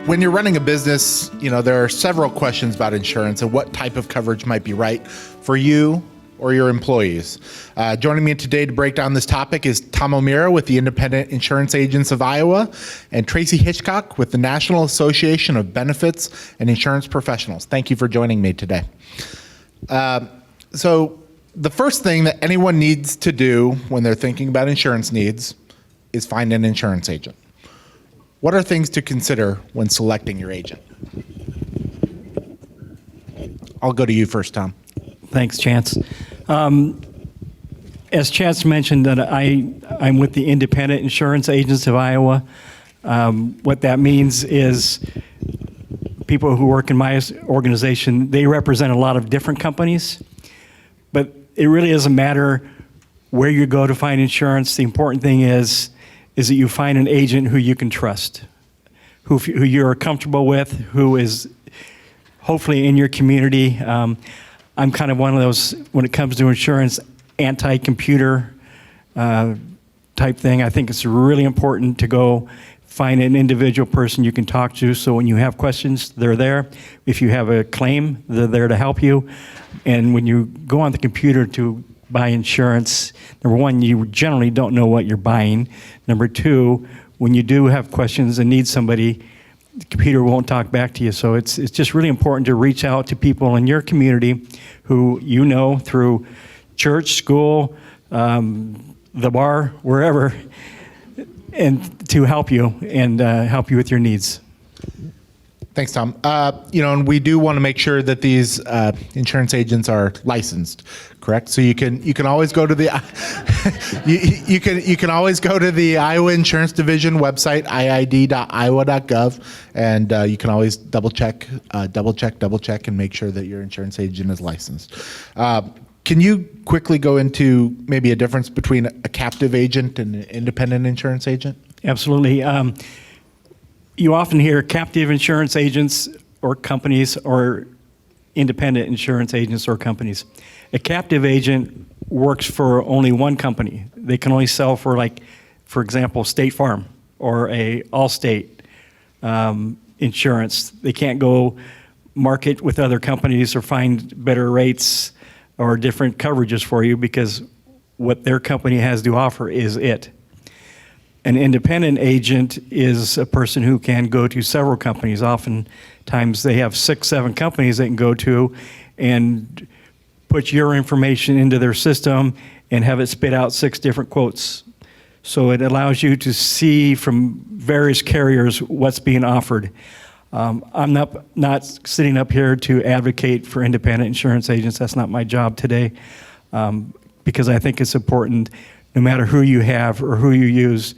When you're running a business, there are several questions about insurance and what type of coverage might be right for you or your employees. Joining me today to break down this topic is Tom O'Meara with the Independent Insurance Agents of Iowa and Tracy Hitchcock with the National Association of Benefits and Insurance Professionals. Thank you for joining me today. So the first thing that anyone needs to do when they're thinking about insurance needs is find an insurance agent. What are things to consider when selecting your agent? I'll go to you first, Tom. Thanks, Chance. As Chance mentioned, that I'm with the Independent Insurance Agents of Iowa. What that means is people who work in my organization, they represent a lot of different companies, but it really doesn't matter where you go to find insurance. The important thing is that you find an agent who you can trust, who you're comfortable with, who is hopefully in your community. I'm kind of one of those, when it comes to insurance, anti-computer type thing. I think it's really important to go find an individual person you can talk to, so when you have questions, they're there. If you have a claim, they're there to help you. And when you go on the computer to buy insurance, number one, you generally don't know what you're buying. Number two, when you do have questions and need somebody, the computer won't talk back to you. So it's just really important to reach out to people in your community who you know through church, school, the bar, wherever, and to help you and help you with your needs. Thanks, Tom. And we do want to make sure that these insurance agents are licensed, correct? So you can always go to the you can always go to the Iowa Insurance Division website, iid.iowa.gov, and you can always double check, and make sure that your insurance agent is licensed. Can you quickly go into maybe a difference between a captive agent and an independent insurance agent? Absolutely. You often hear captive insurance agents or companies or independent insurance agents or companies. A captive agent works for only one company. They can only sell for, for example, State Farm or a Allstate insurance. They can't go market with other companies or find better rates or different coverages for you because what their company has to offer is it. An independent agent is a person who can go to several companies. Oftentimes they have 6, 7 companies they can go to and put your information into their system and have it spit out 6 different quotes. So it allows you to see from various carriers what's being offered. I'm not sitting up here to advocate for independent insurance agents. That's not my job today, because I think it's important, no matter who you have or who you use,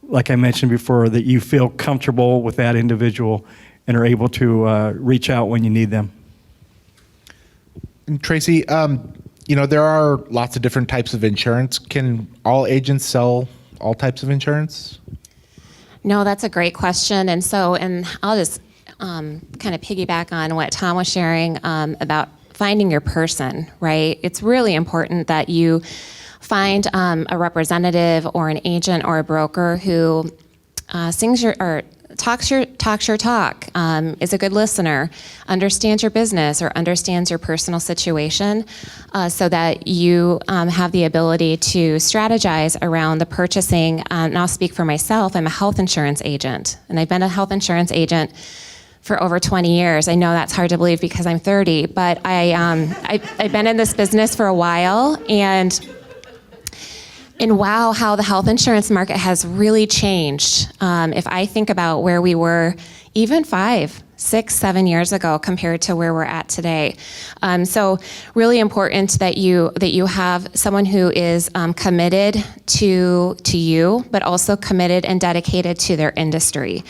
like I mentioned before, that you feel comfortable with that individual and are able to reach out when you need them. And Tracy, there are lots of different types of insurance. Can all agents sell all types of insurance? No, that's a great question. And I'll just kind of piggyback on what Tom was sharing about finding your person, right? It's really important that you find a representative or an agent or a broker who talks your talk, is a good listener, understands your business or understands your personal situation, so that you have the ability to strategize around the purchasing. And I'll speak for myself. I'm a health insurance agent, and I've been a health insurance agent for over 20 years. I know that's hard to believe because I'm 30, but I've been in this business for a while, and wow, how the health insurance market has really changed. If I think about where we were even 5, 6, 7 years ago compared to where we're at today. So really important that you have someone who is committed to you, but also committed and dedicated to their industry.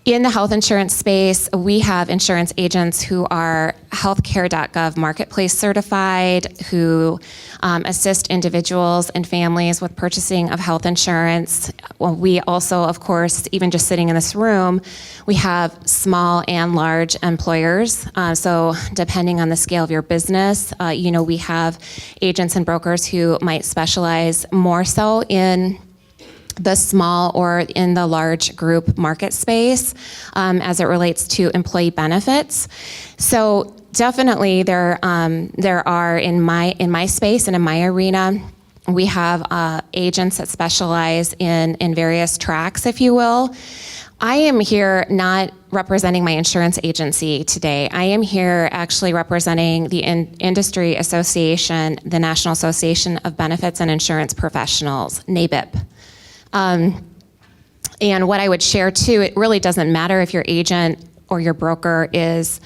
In the health insurance space, we have insurance agents who are healthcare.gov marketplace certified, who assist individuals and families with purchasing of health insurance. Well, we also, of course, even just sitting in this room, we have small and large employers. So depending on the scale of your business, we have agents and brokers who might specialize more so in the small or in the large group market space as it relates to employee benefits. So definitely there are in my space and in my arena, we have agents that specialize in various tracks, if you will. I am here not representing my insurance agency today. I am here actually representing the industry association, the National Association of Benefits and Insurance Professionals, NABIP. And what I would share too, it really doesn't matter if your agent or your broker is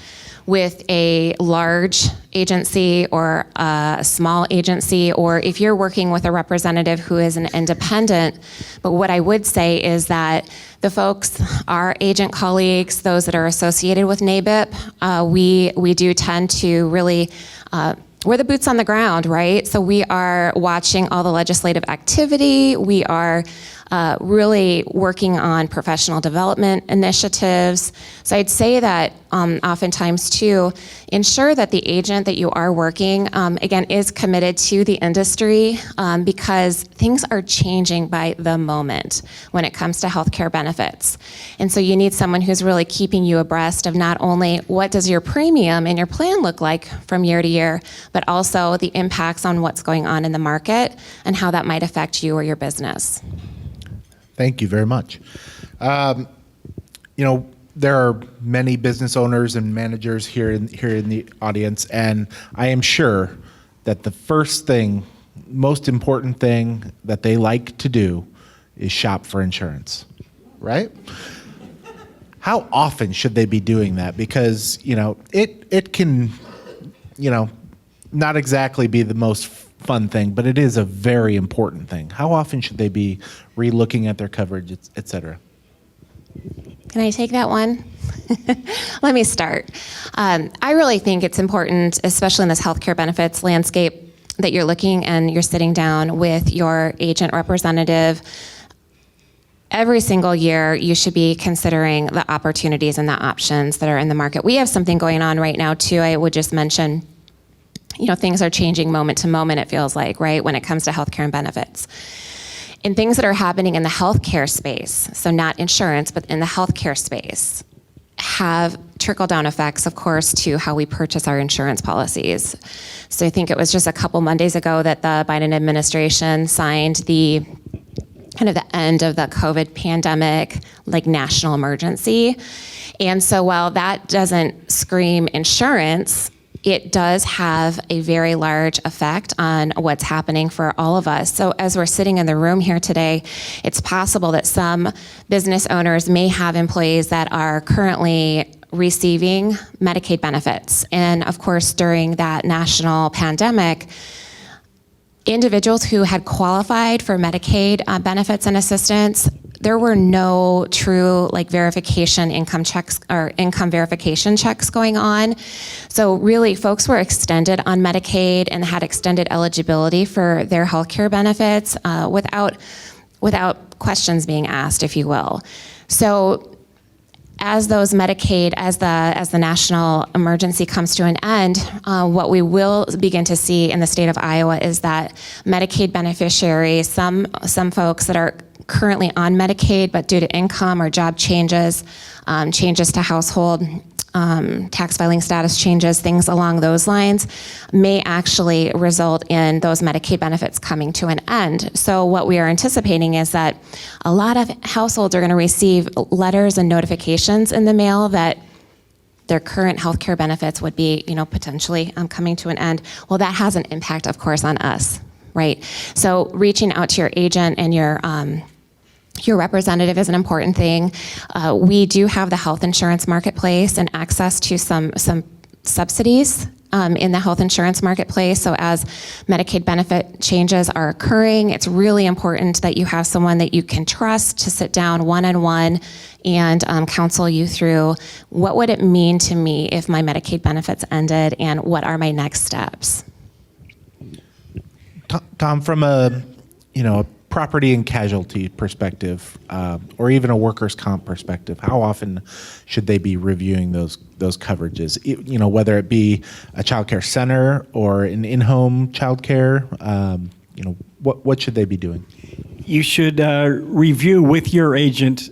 with a large agency or a small agency, or if you're working with a representative who is an independent. But what I would say is that the folks, our agent colleagues, those that are associated with NABIP, we do tend to really we're the boots on the ground, right? So we are watching all the legislative activity. We are really working on professional development initiatives. So I'd say that oftentimes too, ensure that the agent that you are working, again, is committed to the industry because things are changing by the moment when it comes to healthcare benefits. And so you need someone who's really keeping you abreast of not only what does your premium and your plan look like from year to year, but also the impacts on what's going on in the market and how that might affect you or your business. Thank you very much. There are many business owners and managers here in the audience, and I am sure that the first thing, most important thing that they like to do is shop for insurance, right? How often should they be doing that? Because, it can, not exactly be the most fun thing, but it is a very important thing. How often should they be re-looking at their coverage, et cetera? Can I take that one? Let me start. I really think it's important, especially in this healthcare benefits landscape, that you're looking and you're sitting down with your agent representative. Every single year, you should be considering the opportunities and the options that are in the market. We have something going on right now, too. I would just mention, things are changing moment to moment, it feels like, right, when it comes to healthcare and benefits. And things that are happening in the healthcare space, so not insurance, but in the healthcare space, have trickle-down effects, of course, to how we purchase our insurance policies. So I think it was just a couple Mondays ago that the Biden administration signed the end of the COVID pandemic, national emergency. And so while that doesn't scream insurance, it does have a very large effect on what's happening for all of us. So as we're sitting in the room here today, it's possible that some business owners may have employees that are currently receiving Medicaid benefits. And of course, during that national pandemic, individuals who had qualified for Medicaid benefits and assistance, there were no true verification income checks or income verification checks going on. So really folks were extended on Medicaid and had extended eligibility for their healthcare benefits without questions being asked, if you will. So as those Medicaid, as the national emergency comes to an end, what we will begin to see in the state of Iowa is that Medicaid beneficiaries, some folks that are currently on Medicaid, but due to income or job changes, changes to household tax filing status changes, things along those lines, may actually result in those Medicaid benefits coming to an end. So what we are anticipating is that a lot of households are going to receive letters and notifications in the mail that their current health care benefits would be, potentially coming to an end. Well, that has an impact, of course, on us, right? So reaching out to your agent and your representative is an important thing. We do have the health insurance marketplace and access to some subsidies in the health insurance marketplace. So as Medicaid benefit changes are occurring, it's really important that you have someone that you can trust to sit down one-on-one and counsel you through what would it mean to me if my Medicaid benefits ended and what are my next steps. Tom, from a property and casualty perspective, or even a workers' comp perspective, how often should they be reviewing those coverages? Whether it be a child care center or an in-home child care, what should they be doing? you should review with your agent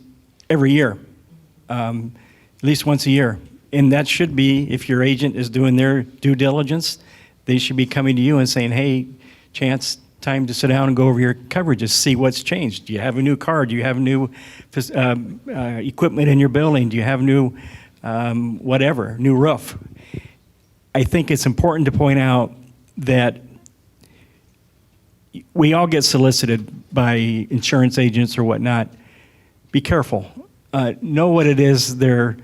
every year, at least once a year. And that should be, if your agent is doing their due diligence, they should be coming to you and saying, hey, Chance, time to sit down and go over your coverages, see what's changed. Do you have a new car? Do you have new equipment in your building? Do you have new whatever, new roof? I think it's important to point out that we all get solicited by insurance agents or whatnot. Be careful. Know what it is they're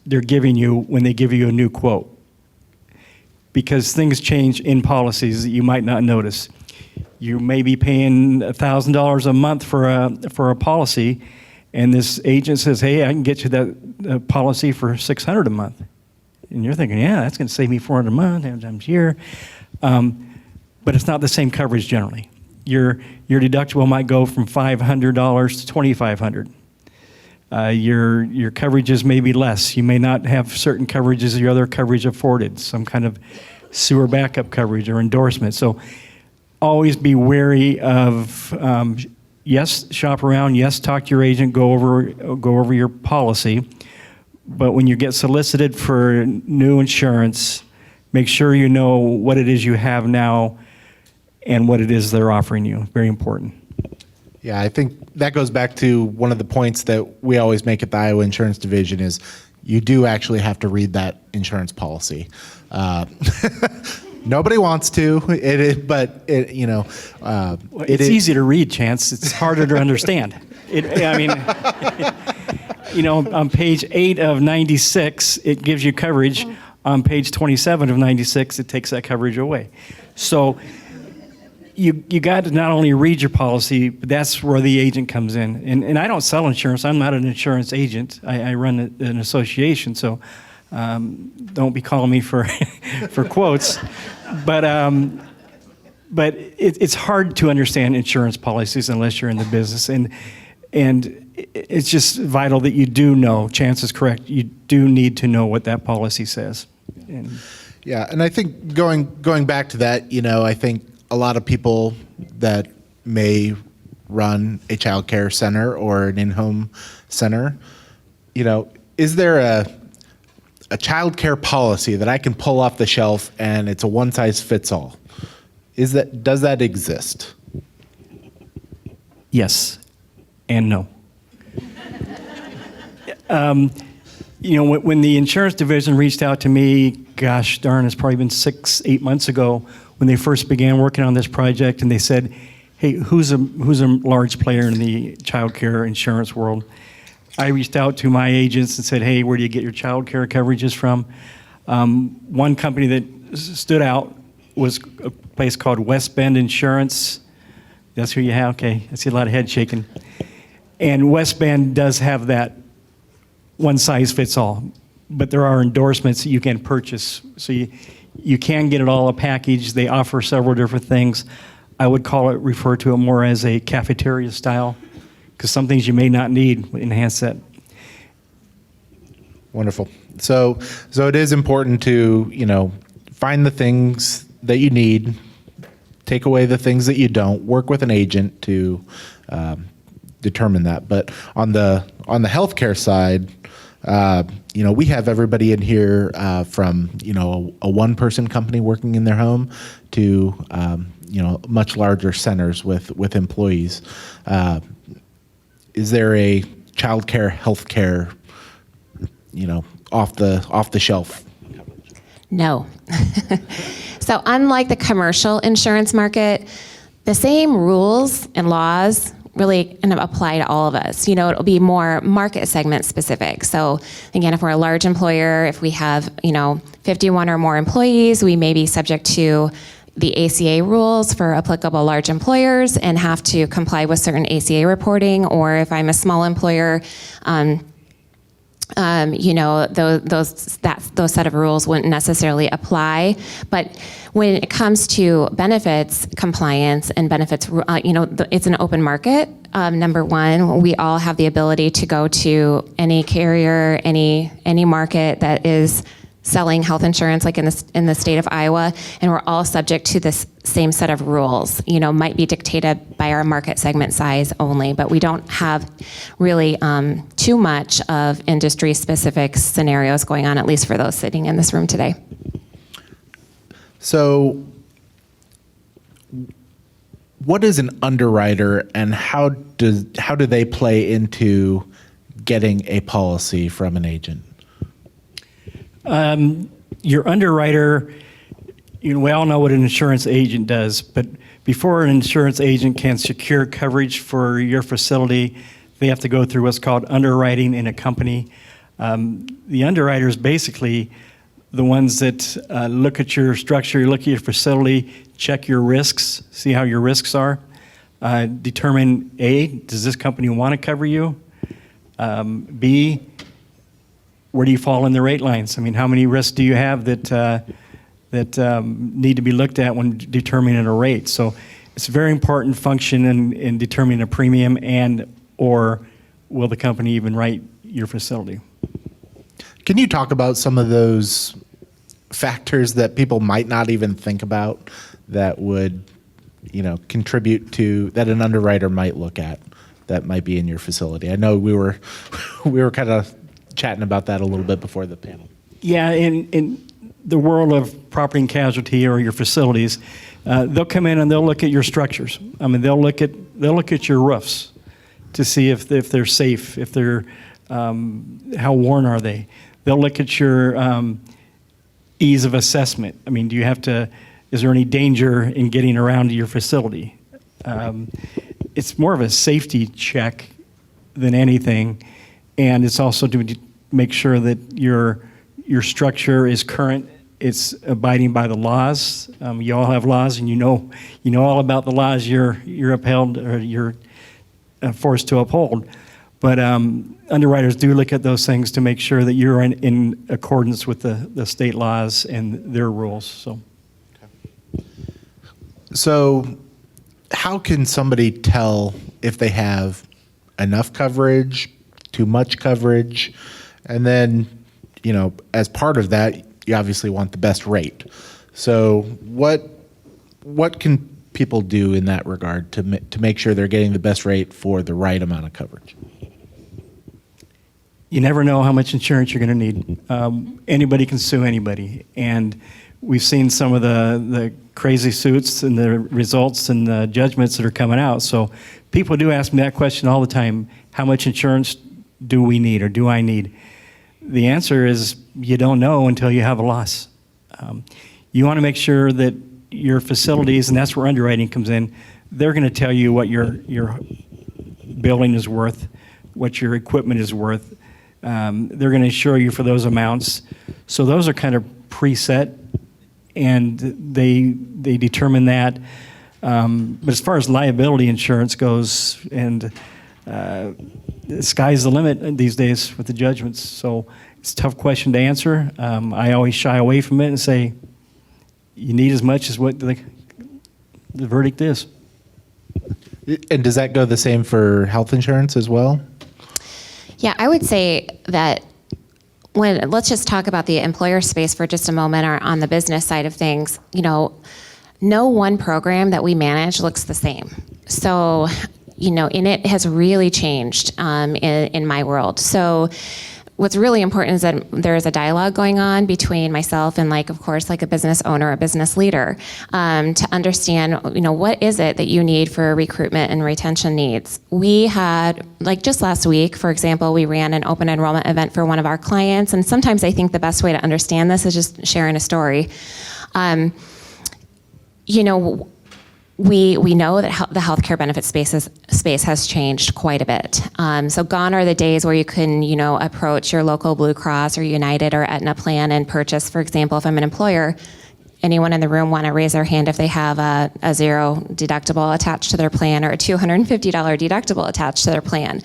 giving you when they give you a new quote, because things change in policies that you might not notice. You may be paying $1,000 a month for a policy, and this agent says, hey, I can get you that policy for $600 a month. And you're thinking, yeah, that's going to save me $400 a month times a year. But it's not the same coverage generally. Your deductible might go from $500 to $2,500. Your coverages may be less. You may not have certain coverages your other coverage afforded, some kind of sewer backup coverage or endorsement. So always be wary of, yes, shop around, yes, talk to your agent, go over your policy. But when you get solicited for new insurance, make sure you know what it is you have now and what it is they're offering you. Very important. Yeah, I think that goes back to one of the points that we always make at the Iowa Insurance Division is you do actually have to read that insurance policy. Nobody wants to, but it's easy to read, Chance. It's harder to understand. On page 8 of 96, it gives you coverage. On page 27 of 96, it takes that coverage away. So you got to not only read your policy, but that's where the agent comes in. And I don't sell insurance. I'm not an insurance agent. I run an association, so don't be calling me for for quotes. But it's hard to understand insurance policies unless you're in the business. And it's just vital that you do know, Chance is correct, you do need to know what that policy says. And I think going back to that, I think a lot of people that may run a child care center or an in-home center, is there a child care policy that I can pull off the shelf and it's a one-size-fits-all? Does that exist? Yes and no. When the insurance division reached out to me, gosh darn, it's probably been 6-8 months ago when they first began working on this project, and they said, hey, who's a large player in the child care insurance world? I reached out to my agents and said, hey, where do you get your child care coverages from? One company that stood out was a place called West Bend Insurance. That's who you have? Okay, I see a lot of head shaking. And West Bend does have that one size fits all, but there are endorsements that you can purchase. So you can get it all a package. They offer several different things. I would refer to it more as a cafeteria style, because some things you may not need enhance that. Wonderful. So it is important to, find the things that you need, take away the things that you don't, work with an agent to determine that. But on the healthcare side, we have everybody in here from, a one-person company working in their home to, much larger centers with employees. Is there a child care, healthcare, off the shelf? No. So unlike the commercial insurance market, the same rules and laws really kind of apply to all of us. It'll be more market segment specific. So again, if we're a large employer, if we have, 51 or more employees, we may be subject to the ACA rules for applicable large employers and have to comply with certain ACA reporting. Or if I'm a small employer, those set of rules wouldn't necessarily apply. But when it comes to benefits compliance and benefits, it's an open market. Number one, we all have the ability to go to any carrier, any market that is selling health insurance, like in the state of Iowa, and we're all subject to this same set of rules. Might be dictated by our market segment size only, but we don't have really too much of industry-specific scenarios going on, at least for those sitting in this room today. So, what is an underwriter, and how do they play into getting a policy from an agent? Your underwriter, we all know what an insurance agent does, but before an insurance agent can secure coverage for your facility, they have to go through what's called underwriting in a company. The underwriter is basically the ones that look at your structure, look at your facility, check your risks, see how your risks are, determine A, does this company want to cover you? B, where do you fall in the rate lines? I mean, how many risks do you have that need to be looked at when determining a rate? So it's a very important function in determining a premium and or will the company even write your facility. Can you talk about some of those factors that people might not even think about that would, contribute to, that an underwriter might look at that might be in your facility? I know we were kind of chatting about that a little bit before the panel. Yeah, in the world of property and casualty or your facilities, they'll come in and they'll look at your structures. I mean, they'll look at your roofs to see if they're safe, if they're how worn are they. They'll look at your ease of assessment. I mean, is there any danger in getting around to your facility? It's more of a safety check than anything, and it's also to make sure that your structure is current, it's abiding by the laws. You all have laws, and you know all about the laws you're upheld or you're forced to uphold. But underwriters do look at those things to make sure that you're in accordance with the state laws and their rules. So how can somebody tell if they have enough coverage, too much coverage, and then, as part of that, you obviously want the best rate. So what can people do in that regard to make sure they're getting the best rate for the right amount of coverage? You never know how much insurance you're going to need. Anybody can sue anybody, and we've seen some of the crazy suits and the results and the judgments that are coming out. So people do ask me that question all the time: how much insurance do we need, or do I need? The answer is you don't know until you have a loss. You want to make sure that your facilities, and that's where underwriting comes in, they're going to tell you what your building is worth, what your equipment is worth. They're going to insure you for those amounts. So those are kind of preset, and they determine that. But as far as liability insurance goes, and the sky's the limit these days with the judgments. So it's a tough question to answer. I always shy away from it and say, you need as much as what the verdict is. And does that go the same for health insurance as well? Yeah, I would say that let's just talk about the employer space for just a moment, or on the business side of things. No one program that we manage looks the same. So, and it has really changed in my world. So what's really important is that there is a dialogue going on between myself and, of course, a business owner, a business leader, to understand, what is it that you need for recruitment and retention needs. We had, just last week, for example, we ran an open enrollment event for one of our clients, and sometimes I think the best way to understand this is just sharing a story. We know that the healthcare benefit space has changed quite a bit. So gone are the days where you can, approach your local Blue Cross or United or Aetna plan and purchase, for example, if I'm an employer, anyone in the room want to raise their hand if they have a zero deductible attached to their plan or a $250 deductible attached to their plan.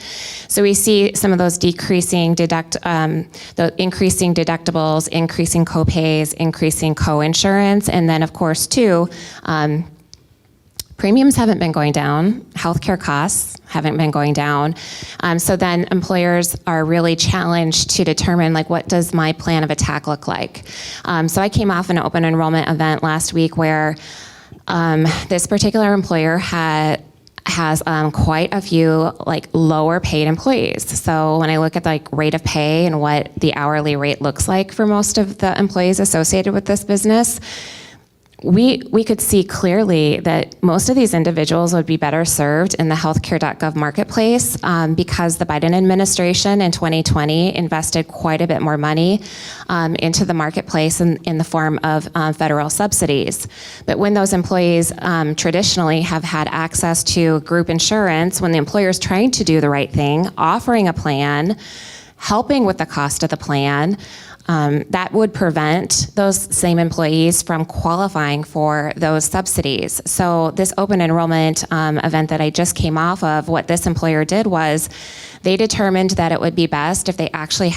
So we see some of those increasing deductibles, increasing copays, increasing coinsurance, and then of course too, premiums haven't been going down, healthcare costs haven't been going down. So then employers are really challenged to determine, like, what does my plan of attack look like? So I came off an open enrollment event last week where this particular employer has quite a few like lower paid employees. So when I look at like rate of pay and what the hourly rate looks like for most of the employees associated with this business, we could see clearly that most of these individuals would be better served in the healthcare.gov marketplace because the Biden administration in 2020 invested quite a bit more money into the marketplace in the form of federal subsidies. But when those employees traditionally have had access to group insurance, when the employer is trying to do the right thing, offering a plan, helping with the cost of the plan, that would prevent those same employees from qualifying for those subsidies. So this open enrollment event that I just came off of, what this employer did was they determined that it would be best if they actually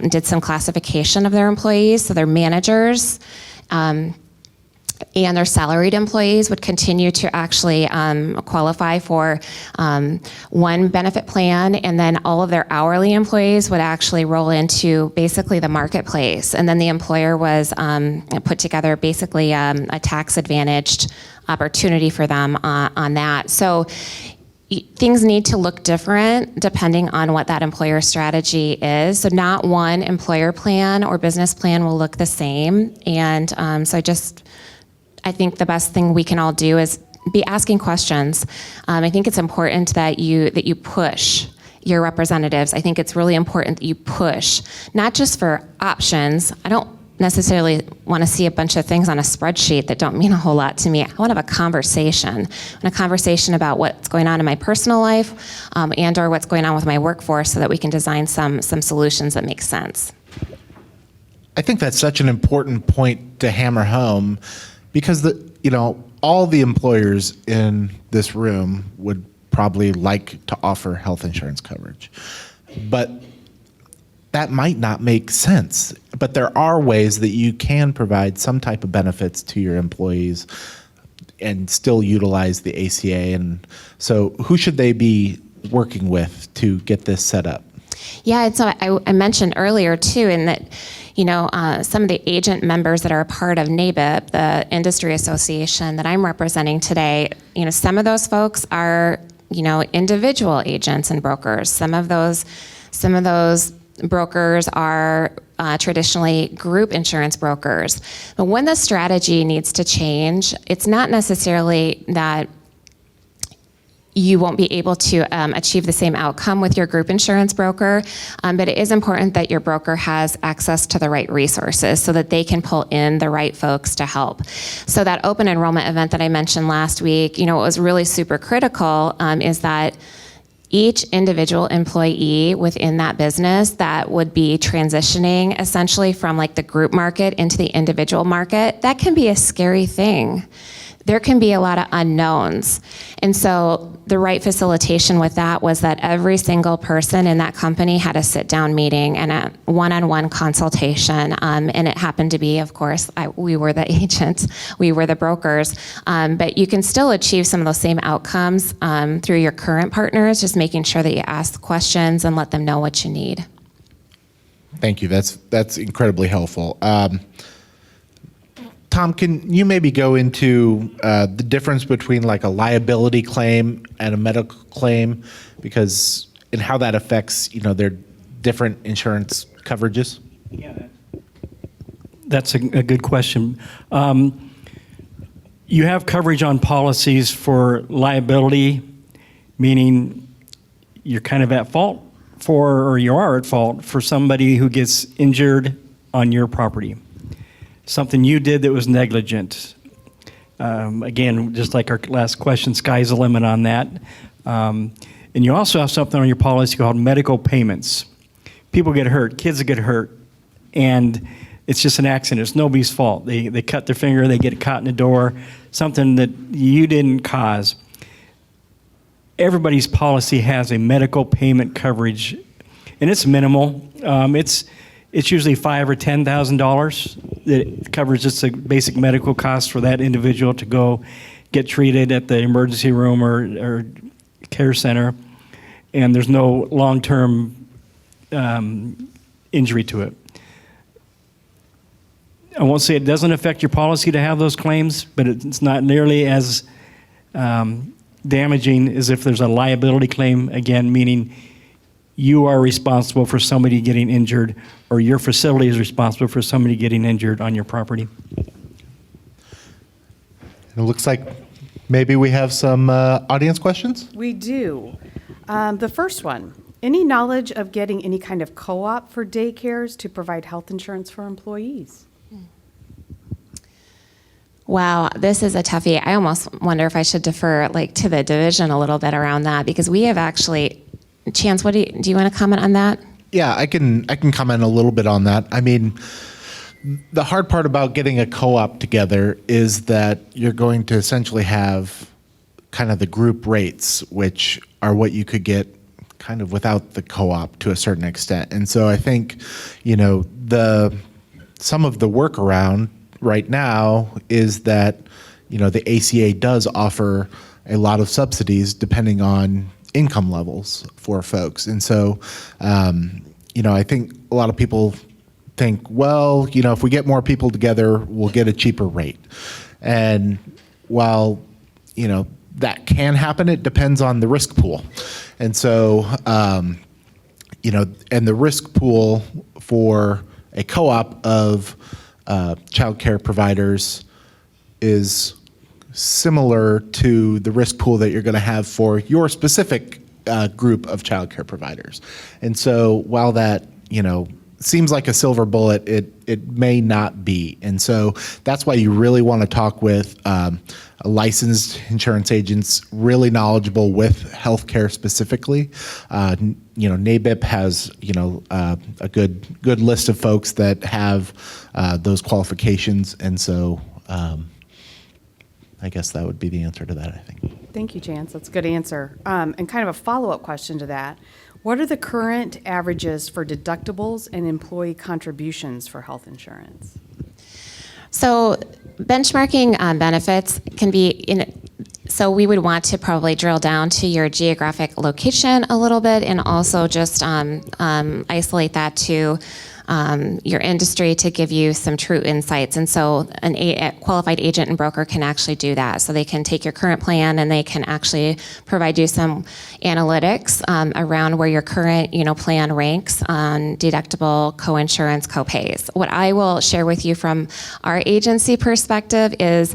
did some classification of their employees, so their managers and their salaried employees would continue to actually qualify for one benefit plan, and then all of their hourly employees would actually roll into basically the marketplace. And then the employer was put together basically a tax-advantaged opportunity for them on that. So things need to look different depending on what that employer strategy is. So not one employer plan or business plan will look the same. And I think the best thing we can all do is be asking questions. I think it's important that you push your representatives. I think it's really important that you push, not just for options. I don't necessarily want to see a bunch of things on a spreadsheet that don't mean a whole lot to me. I want to have a conversation, about what's going on in my personal life and or what's going on with my workforce so that we can design some solutions that make sense. I think that's such an important point to hammer home, because all the employers in this room would probably like to offer health insurance coverage, but that might not make sense. But there are ways that you can provide some type of benefits to your employees and still utilize the ACA. And so who should they be working with to get this set up? Yeah, and so I mentioned earlier too, in that, some of the agent members that are a part of NABIP, the industry association that I'm representing today, some of those folks are, individual agents and brokers. Some of those brokers are traditionally group insurance brokers. But when the strategy needs to change, it's not necessarily that you won't be able to achieve the same outcome with your group insurance broker, but it is important that your broker has access to the right resources so that they can pull in the right folks to help. So that open enrollment event that I mentioned last week, what was really super critical is that each individual employee within that business that would be transitioning essentially from like the group market into the individual market, that can be a scary thing. There can be a lot of unknowns. And so the right facilitation with that was that every single person in that company had a sit-down meeting and a one-on-one consultation. And it happened to be, of course, we were the agents, we were the brokers. But you can still achieve some of those same outcomes through your current partners, just making sure that you ask questions and let them know what you need. Thank you. That's incredibly helpful. Tom, can you maybe go into the difference between like a liability claim and a medical claim, and how that affects, their different insurance coverages? Yeah, that's a good question. You have coverage on policies for liability, meaning you're kind of at fault or you are at fault for somebody who gets injured on your property. Something you did that was negligent. Again, just like our last question, sky's the limit on that. And you also have something on your policy called medical payments. People get hurt, kids get hurt, and it's just an accident. It's nobody's fault. They cut their finger, they get caught in the door, something that you didn't cause. Everybody's policy has a medical payment coverage, and it's minimal. It's usually $5,000 or $10,000 that covers just the basic medical costs for that individual to go get treated at the emergency room or care center, and there's no long-term injury to it. I won't say it doesn't affect your policy to have those claims, but it's not nearly as damaging as if there's a liability claim, again, meaning you are responsible for somebody getting injured, or your facility is responsible for somebody getting injured on your property. It looks like maybe we have some audience questions. We do. The first one, any knowledge of getting any kind of co-op for daycares to provide health insurance for employees? Wow, this is a toughie. I almost wonder if I should defer to the division a little bit around that, because we have actually, Chance, do you want to comment on that? Yeah, I can comment a little bit on that. I mean, the hard part about getting a co-op together is that you're going to essentially have kind of the group rates, which are what you could get kind of without the co-op to a certain extent. And so I think, some of the workaround right now is that, the ACA does offer a lot of subsidies depending on income levels for folks. And so, I think a lot of people think, well, if we get more people together, we'll get a cheaper rate. And while, that can happen, it depends on the risk pool. And so, and the risk pool for a co-op of child care providers is similar to the risk pool that you're going to have for your specific group of child care providers. And so while that, seems like a silver bullet, it may not be. And so that's why you really want to talk with licensed insurance agents, really knowledgeable with healthcare specifically. NABIP has a good list of folks that have those qualifications, and so I guess that would be the answer to that, I think. Thank you, Chance. That's a good answer. And kind of a follow-up question to that. What are the current averages for deductibles and employee contributions for health insurance? So benchmarking benefits can be so we would want to probably drill down to your geographic location a little bit, and also just isolate that to your industry to give you some true insights. And so a qualified agent and broker can actually do that. So they can take your current plan and they can actually provide you some analytics around where your current plan ranks on deductible, coinsurance, copays. What I will share with you from our agency perspective is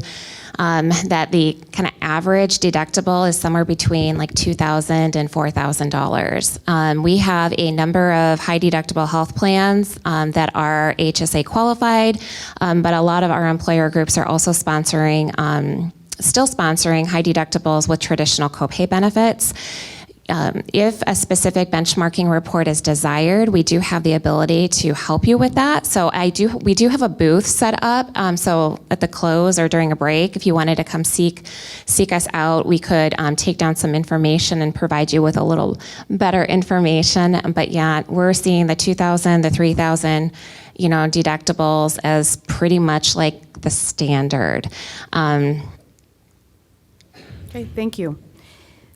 that the kind of average deductible is somewhere between $2,000 and $4,000. We have a number of high deductible health plans that are HSA qualified, but a lot of our employer groups are also still sponsoring high deductibles with traditional copay benefits. If a specific benchmarking report is desired, we do have the ability to help you with that. So we do have a booth set up. So at the close or during a break, if you wanted to come seek us out, we could take down some information and provide you with a little better information. But yeah, we're seeing the $2,000, the $3,000, deductibles as pretty much like the standard. Okay, thank you.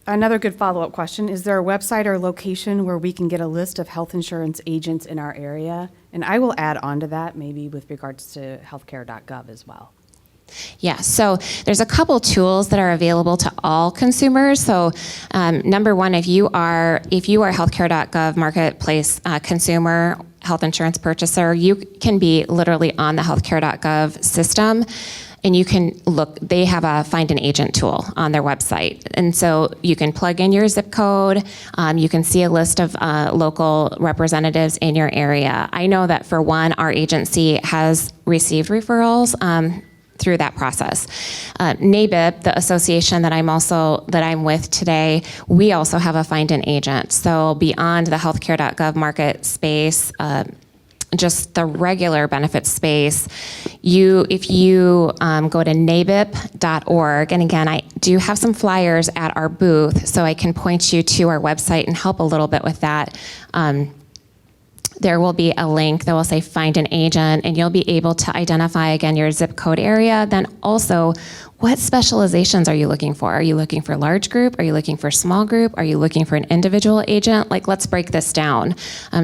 Another good follow-up question, is there a website or location where we can get a list of health insurance agents in our area? And I will add on to that maybe with regards to healthcare.gov as well. Yeah, so there's a couple tools that are available to all consumers. So number one, if you are healthcare.gov marketplace consumer health insurance purchaser, you can be literally on the healthcare.gov system. And you can look, they have a find an agent tool on their website. And so you can plug in your zip code. You can see a list of local representatives in your area. I know that for one, our agency has received referrals through that process. NABIP, the association that I'm with today, we also have a find an agent. So beyond the healthcare.gov market space, just the regular benefits space, if you go to nabip.org, and again, I do have some flyers at our booth, so I can point you to our website and help a little bit with that. There will be a link that will say find an agent, and you'll be able to identify, again, your zip code area. Then also, What specializations are you looking for? Are you looking for large group? Are you looking for small group? Are you looking for an individual agent? Like, let's break this down.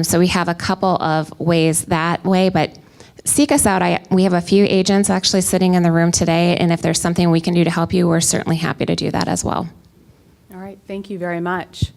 So we have a couple of ways that way, but seek us out. We have a few agents actually sitting in the room today, and if there's something we can do to help you, we're certainly happy to do that as well. All right, thank you very much.